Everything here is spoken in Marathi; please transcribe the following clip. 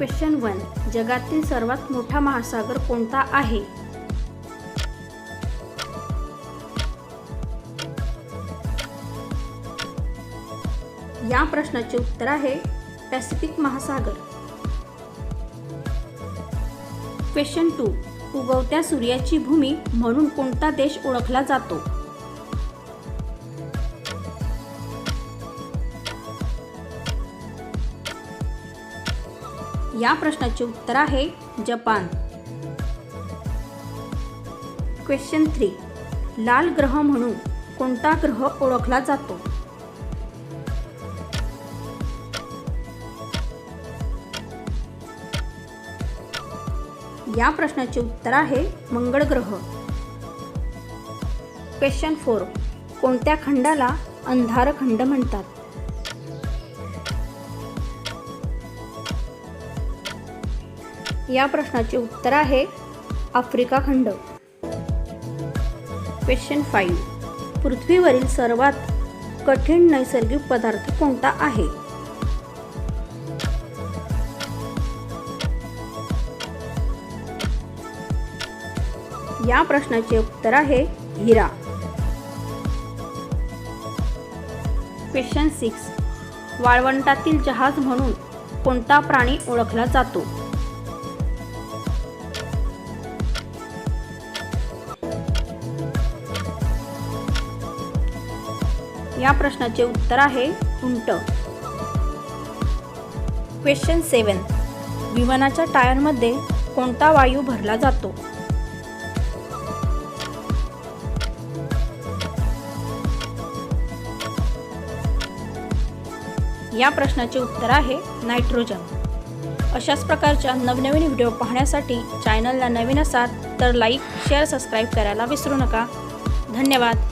क्वेश्चन 1. जगातील सर्वात मोठा महासागर कोणता आहे? या प्रश्नाचे उत्तर आहे पॅसिफिक महासागर. क्वेश्चन 2. उगवत्या सूर्याची भूमी म्हणून कोणता देश ओळखला जातो? या प्रश्नाचे उत्तर आहे जपान. क्वेश्चन 3. लाल ग्रह म्हणून कोणता ग्रह ओळखला जातो? या प्रश्नाचे उत्तर आहे मंगळ ग्रह. क्वेश्चन 4. कोणत्या खंडाला अंधार खंड म्हणतात? या प्रश्नाचे उत्तर आहे आफ्रिका खंड. क्वेश्चन 5. पृथ्वीवरील सर्वात कठीण नैसर्गिक पदार्थ कोणता आहे? या प्रश्नाचे उत्तर आहे हिरा. क्वेश्चन 6. वाळवंटातील जहाज म्हणून कोणता प्राणी ओळखला जातो? या प्रश्नाचे उत्तर आहे उंट. क्वेश्चन 7. विमानाच्या टायरमध्ये कोणता वायू भरला जातो? या प्रश्नाचे उत्तर आहे नायट्रोजन. अशाच प्रकारच्या नवनवीन व्हिडिओ पाहण्यासाठी चॅनलला नवीन असाल तर लाईक, शेअर, सबस्क्राईब करायला विसरू नका. धन्यवाद.